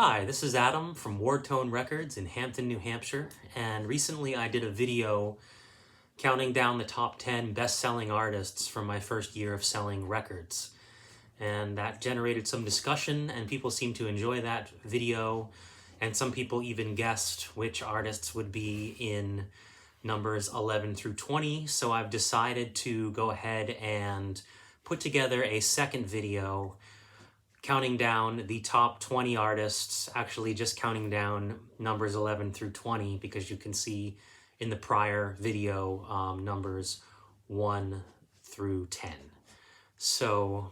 Hi, this is Adam from Wardtone Records in Hampton, New Hampshire, and recently I did a video counting down the top 10 best-selling artists from my first year of selling records. And that generated some discussion, and people seemed to enjoy that video, and some people even guessed which artists would be in numbers 11 through 20, so I've decided to go ahead and put together a second video counting down the top 20 artists, actually just counting down numbers 11 through 20, because you can see in the prior video numbers 1 through 10. So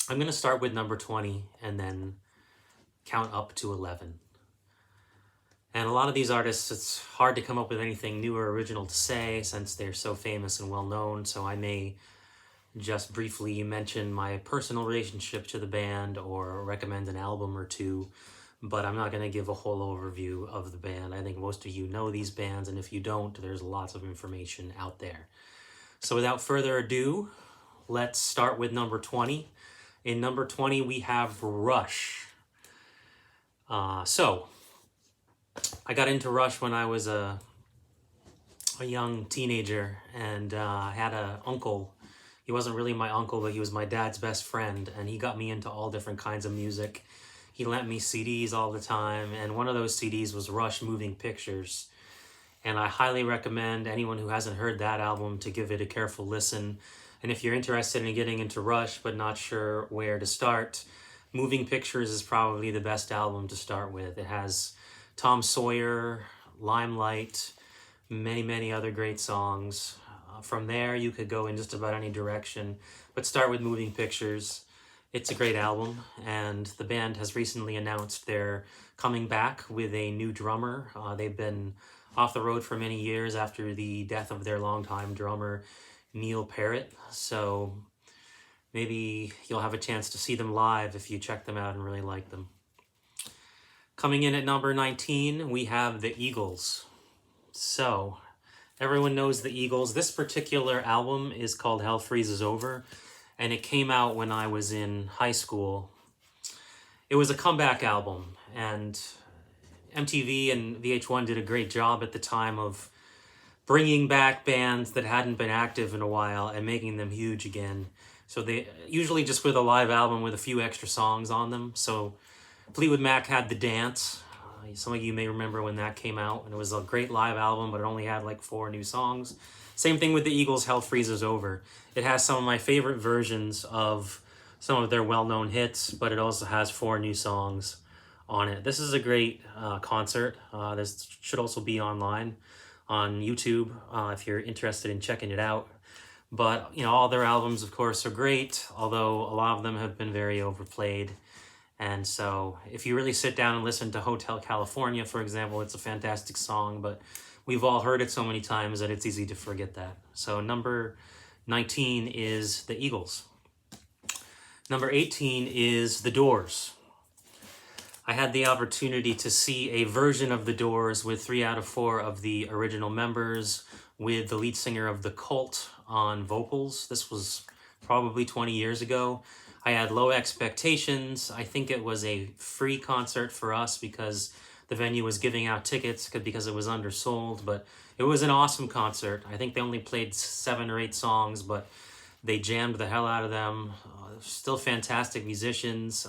I'm going to start with number 20 and then count up to 11. And a lot of these artists, it's hard to come up with anything new or original to say since they're so famous and well known, so I may just briefly mention my personal relationship to the band or recommend an album or two, but I'm not going to give a whole overview of the band. I think most of you know these bands, and if you don't, there's lots of information out there. So without further ado, let's start with number 20. In number 20, we have Rush. So I got into Rush when I was a young teenager, and I had an uncle. He wasn't really my uncle, but he was my dad's best friend, and he got me into all different kinds of music. He lent me CDs all the time, and one of those CDs was Rush Moving Pictures. And I highly recommend anyone who hasn't heard that album to give it a careful listen. And if you're interested in getting into Rush but not sure where to start, Moving Pictures is probably the best album to start with. It has Tom Sawyer, Limelight, many other great songs. From there, you could go in just about any direction, but start with Moving Pictures. It's a great album, and the band has recently announced they're coming back with a new drummer. They've been off the road for many years after the death of their longtime drummer, Neil Peart, so maybe you'll have a chance to see them live if you check them out and really like them. Coming in at number 19, we have the Eagles. So everyone knows the Eagles. This particular album is called Hell Freezes Over, and it came out when I was in high school. It was a comeback album, and MTV and VH1 did a great job at the time of bringing back bands that hadn't been active in a while and making them huge again. So they usually just with a live album with a few extra songs on them. So Fleetwood Mac had The Dance. Some of you may remember when that came out, and it was a great live album, but it only had like 4 new songs. Same thing with the Eagles' Hell Freezes Over. It has some of my favorite versions of some of their well-known hits, but it also has 4 new songs on it. This is a great concert. This should also be online on YouTube if you're interested in checking it out. But, you know, all their albums, of course, are great, although a lot of them have been very overplayed. And so if you really sit down and listen to Hotel California, for example, it's a fantastic song, but we've all heard it so many times that it's easy to forget that. So number 19 is the Eagles. Number 18 is The Doors. I had the opportunity to see a version of The Doors with 3 out of 4 of the original members, with the lead singer of The Cult on vocals. This was probably 20 years ago. I had low expectations. I think it was a free concert for us because the venue was giving out tickets because it was undersold, but it was an awesome concert. I think they only played 7 or 8 songs, but they jammed the hell out of them. Still fantastic musicians,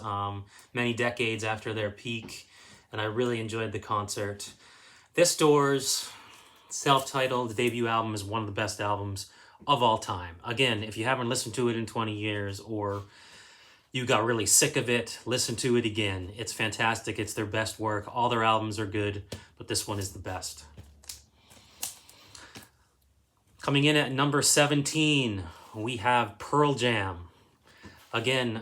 many decades after their peak, and I really enjoyed the concert. This Doors self-titled debut album is one of the best albums of all time. Again, if you haven't listened to it in 20 years or you got really sick of it, listen to it again. It's fantastic. It's their best work. All their albums are good, but this one is the best. Coming in at number 17, we have Pearl Jam. Again,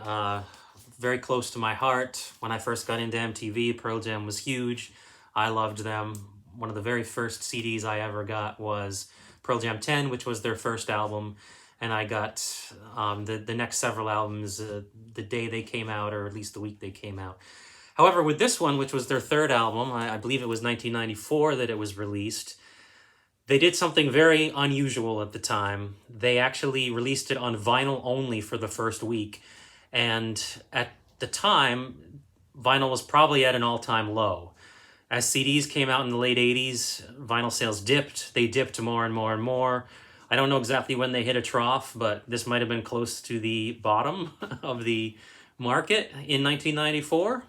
very close to my heart. When I first got into MTV, Pearl Jam was huge. I loved them. One of the very first CDs I ever got was Pearl Jam 10, which was their first album. And I got the next several albums the day they came out, or at least the week they came out. However, with this one, which was their third album, I believe it was 1994 that it was released, they did something very unusual at the time. They actually released it on vinyl only for the first week. And at the time, vinyl was probably at an all-time low. As CDs came out in the late 80s, vinyl sales dipped. They dipped more and more and more. I don't know exactly when they hit a trough, but this might have been close to the bottom of the market in 1994.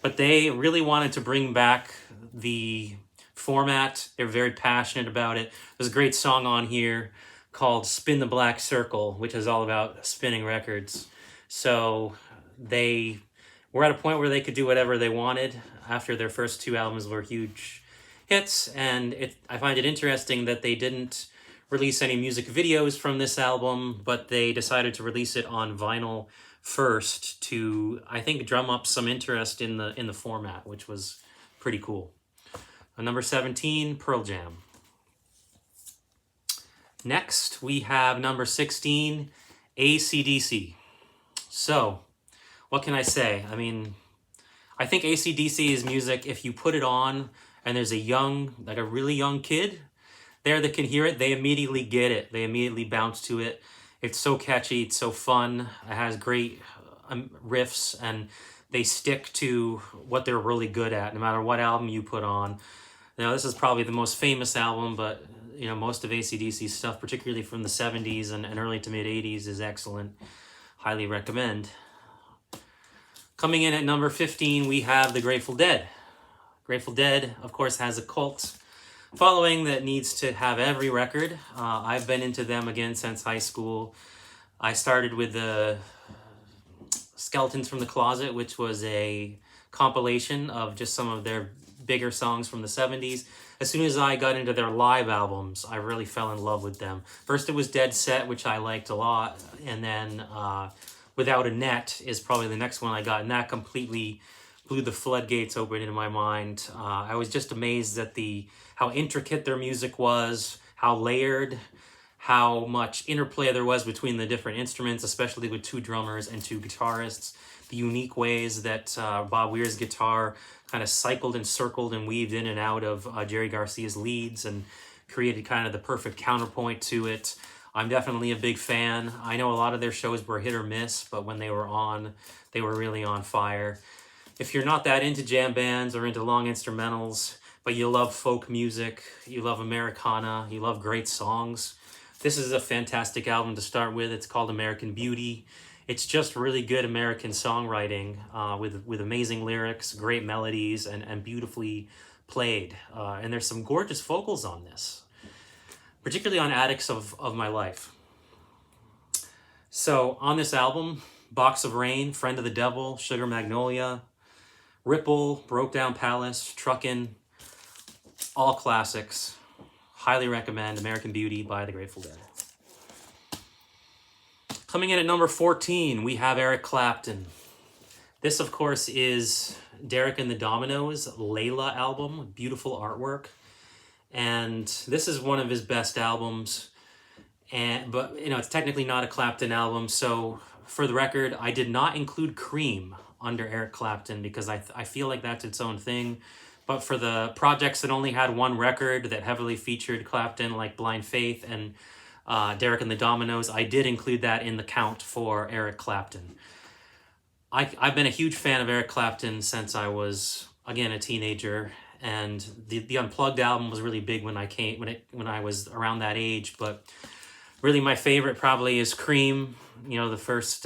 But they really wanted to bring back the format. They're very passionate about it. There's a great song on here called Spin the Black Circle, which is all about spinning records. So they were at a point where they could do whatever they wanted after their first two albums were huge hits. And I find it interesting that they didn't release any music videos from this album, but they decided to release it on vinyl first to, I think, drum up some interest in the format, which was pretty cool. Number 17, Pearl Jam. Next, we have number 16, AC/DC. So, what can I say? I mean, I think AC/DC is music, if you put it on and there's a really young kid there that can hear it, they immediately get it. They immediately bounce to it. It's so catchy, it's so fun, it has great riffs, and they stick to what they're really good at, no matter what album you put on. Now, this is probably the most famous album, but most of AC/DC's stuff, particularly from the 70s and early to mid 80s, is excellent. Highly recommend. Coming in at number 15, we have the Grateful Dead. Grateful Dead, of course, has a cult following that needs to have every record. I've been into them again since high school. I started with the Skeletons from the Closet, which was a compilation of just some of their bigger songs from the 70s. As soon as I got into their live albums, I really fell in love with them. First it was Dead Set, which I liked a lot, and then Without a Net is probably the next one I got, and that completely blew the floodgates open into my mind. I was just amazed at how intricate their music was, how layered, how much interplay there was between the different instruments, especially with two drummers and two guitarists, the unique ways that Bob Weir's guitar kind of cycled and circled and weaved in and out of Jerry Garcia's leads and created kind of the perfect counterpoint to it. I'm definitely a big fan. I know a lot of their shows were hit or miss, but when they were on, they were really on fire. If you're not that into jam bands or into long instrumentals, but you love folk music, you love Americana, you love great songs, this is a fantastic album to start with. It's called American Beauty. It's just really good American songwriting with amazing lyrics, great melodies, and beautifully played. And there's some gorgeous vocals on this, particularly on Addicts of My Life. So on this album, Box of Rain, Friend of the Devil, Sugar Magnolia, Ripple, Broke Down Palace, Truckin', all classics. Highly recommend American Beauty by the Grateful Dead. Coming in at number 14, we have Eric Clapton. This, of course, is Derek and the Dominoes' Layla album, beautiful artwork. And this is one of his best albums. But it's technically not a Clapton album, so for the record, I did not include Cream under Eric Clapton because I feel like that's its own thing. But for the projects that only had one record that heavily featured Clapton, like Blind Faith and Derek and the Dominoes, I did include that in the count for Eric Clapton. I've been a huge fan of Eric Clapton since I was, again, a teenager, and the Unplugged album was really big when I was around that age. But really, my favorite probably is Cream. The first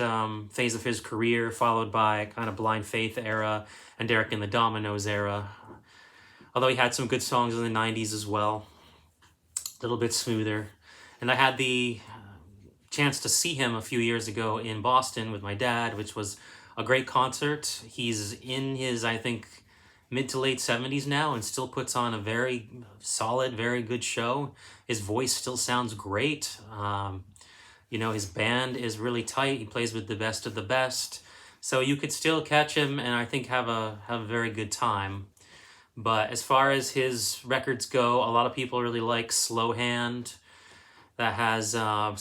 phase of his career, followed by kind of Blind Faith era and Derek and the Dominoes era. Although he had some good songs in the 90s as well, a little bit smoother. And I had the chance to see him a few years ago in Boston with my dad, which was a great concert. He's in his, I think, mid to late 70s now and still puts on a very solid, very good show. His voice still sounds great. His band is really tight. He plays with the best of the best. So you could still catch him and I think have a very good time. But as far as his records go, a lot of people really like Slow Hand. That has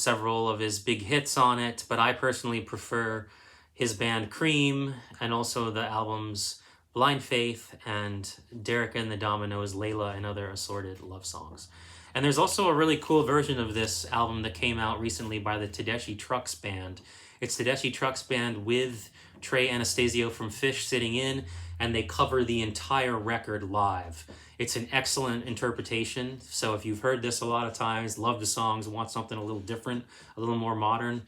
several of his big hits on it. But I personally prefer his band Cream and also the albums Blind Faith and Derek and the Dominoes, Layla, and other assorted love songs. And there's also a really cool version of this album that came out recently by the Tedeschi Trucks Band. It's Tedeschi Trucks Band with Trey Anastasio from Fish sitting in, and they cover the entire record live. It's an excellent interpretation. So if you've heard this a lot of times, love the songs, want something a little different, a little more modern,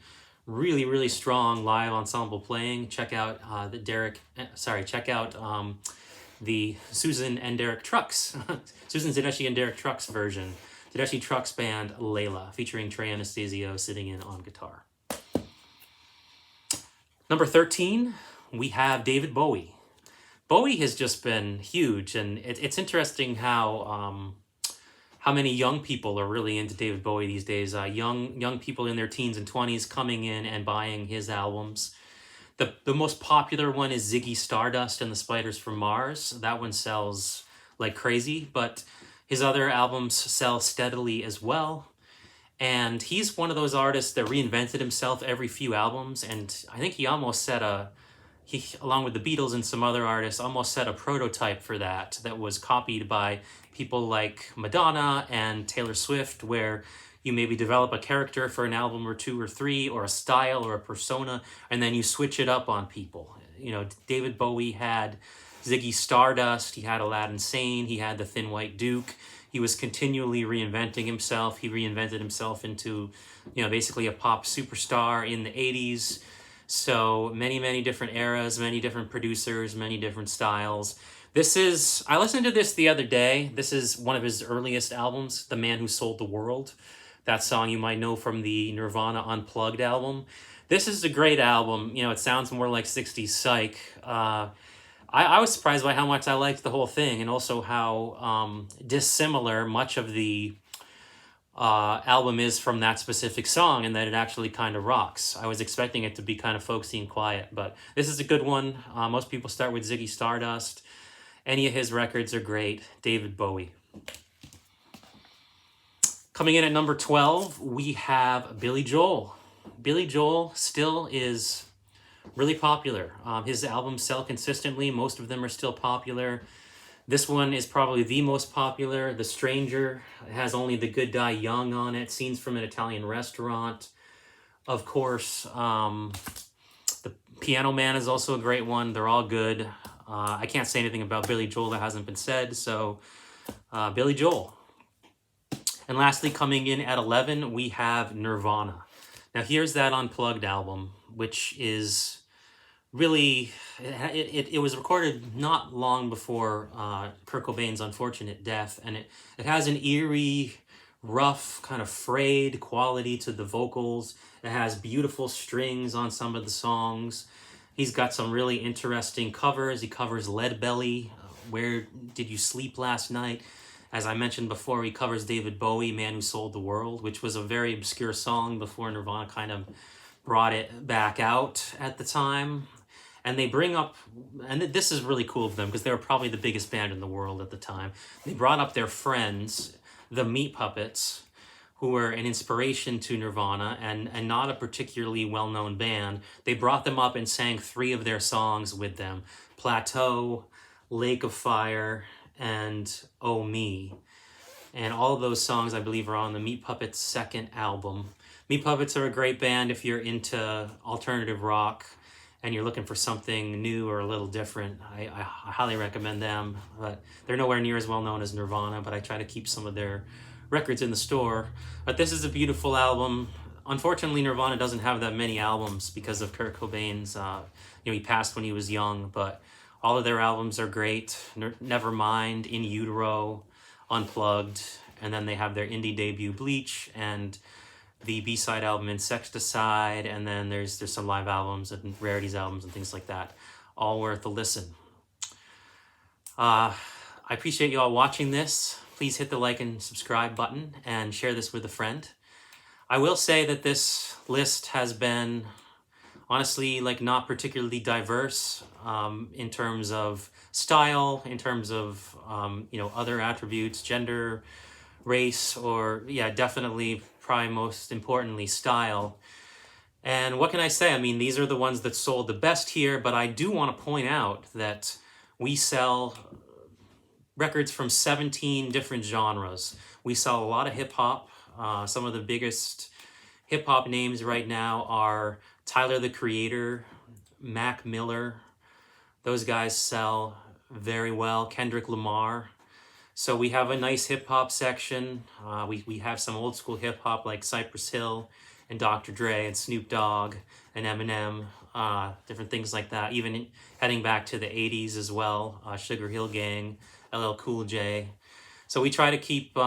really, really strong live ensemble playing. Check out the Susan and Derek Trucks, Susan Tedeschi and Derek Trucks version. Tedeschi Trucks Band Layla, featuring Trey Anastasio sitting in on guitar. Number 13, we have David Bowie. Bowie has just been huge, and it's interesting how many young people are really into David Bowie these days. Young people in their teens and 20s coming in and buying his albums. The most popular one is Ziggy Stardust and the Spiders from Mars. That one sells like crazy, but his other albums sell steadily as well. And he's one of those artists that reinvented himself every few albums, and I think he almost set he, along with the Beatles and some other artists, almost set a prototype for that was copied by people like Madonna and Taylor Swift, where you maybe develop a character for an album or two or three, or a style or a persona, and then you switch it up on people. You know, David Bowie had Ziggy Stardust, he had Aladdin Sane, he had the Thin White Duke. He was continually reinventing himself. He reinvented himself into, basically a pop superstar in the 80s. So many different eras, many different producers, many different styles. I listened to this the other day. This is one of his earliest albums, The Man Who Sold the World. That song you might know from the Nirvana Unplugged album. This is a great album. It sounds more like 60s psych. I was surprised by how much I liked the whole thing, and also how dissimilar much of the album is from that specific song, and that it actually kind of rocks. I was expecting it to be kind of folksy and quiet, but this is a good one. Most people start with Ziggy Stardust. Any of his records are great. David Bowie. Coming in at number 12, we have Billy Joel. Billy Joel still is really popular. His albums sell consistently. Most of them are still popular. This one is probably the most popular. The Stranger has Only the Good Die Young on it. Scenes from an Italian Restaurant. Of course, The Piano Man is also a great one. They're all good. I can't say anything about Billy Joel that hasn't been said, so Billy Joel. And lastly, coming in at 11, we have Nirvana. Now here's that Unplugged album, which is really, it was recorded not long before Kurt Cobain's unfortunate death, and it has an eerie, rough, kind of frayed quality to the vocals. It has beautiful strings on some of the songs. He's got some really interesting covers. He covers Leadbelly, Where Did You Sleep Last Night? As I mentioned before, he covers David Bowie, Man Who Sold the World, which was a very obscure song before Nirvana kind of brought it back out at the time. And they bring up, and this is really cool of them because they were probably the biggest band in the world at the time. They brought up their friends, the Meat Puppets, who were an inspiration to Nirvana and not a particularly well-known band. They brought them up and sang 3 of their songs with them: Plateau, Lake of Fire, and Oh Me. And all of those songs, I believe, are on the Meat Puppets' second album. Meat Puppets are a great band if you're into alternative rock and you're looking for something new or a little different. I highly recommend them. But they're nowhere near as well known as Nirvana, but I try to keep some of their records in the store. But this is a beautiful album. Unfortunately, Nirvana doesn't have that many albums because of Kurt Cobain's, he passed when he was young, but all of their albums are great. Nevermind, In Utero, Unplugged, and then they have their indie debut, Bleach, and the B-side album, Insecticide, and then there's some live albums and rarities albums and things like that. All worth a listen. I appreciate you all watching this. Please hit the like and subscribe button and share this with a friend. I will say that this list has been honestly not particularly diverse in terms of style, in terms of other attributes, gender, race, or definitely probably most importantly style. And what can I say? I mean, these are the ones that sold the best here, but I do want to point out that we sell records from 17 different genres. We sell a lot of hip-hop. Some of the biggest hip-hop names right now are Tyler, the Creator, Mac Miller. Those guys sell very well. Kendrick Lamar. So we have a nice hip hop section. We have some old school hip hop like Cypress Hill and Dr. Dre and Snoop Dogg and Eminem, different things like that. Even heading back to the 80s as well, Sugar Hill Gang, LL Cool J. So we try to keep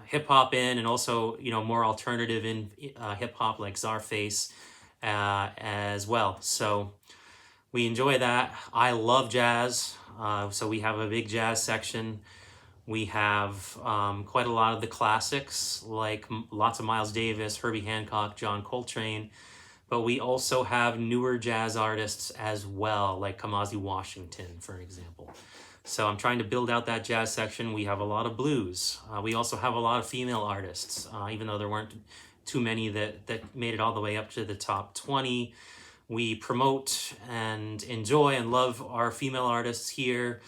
hip hop in, and also more alternative in hip hop like Czarface as well. So we enjoy that. I love jazz, so we have a big jazz section. We have quite a lot of the classics, like lots of Miles Davis, Herbie Hancock, John Coltrane, but we also have newer jazz artists as well, like Kamasi Washington, for example. So I'm trying to build out that jazz section. We have a lot of blues. We also have a lot of female artists, even though there weren't too many that made it all the way up to the top 20. We promote and enjoy and love our female artists here.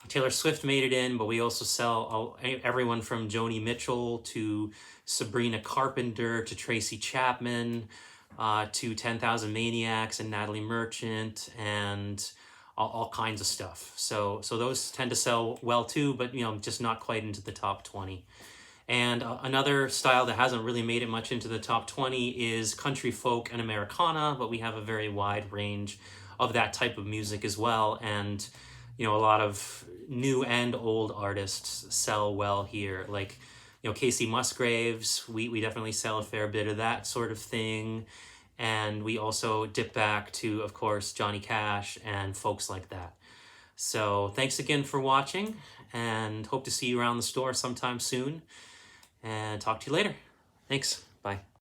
Taylor Swift made it in, but we also sell everyone from Joni Mitchell to Sabrina Carpenter to Tracy Chapman to 10,000 Maniacs and Natalie Merchant and all kinds of stuff. So those tend to sell well too, but just not quite into the top 20. And another style that hasn't really made it much into the top 20 is country folk and Americana, but we have a very wide range of that type of music as well. And a lot of new and old artists sell well here, like Casey Musgraves. We definitely sell a fair bit of that sort of thing, and we also dip back to, of course, Johnny Cash and folks like that. So thanks again for watching, and hope to see you around the store sometime soon, and talk to you later. Thanks. Bye.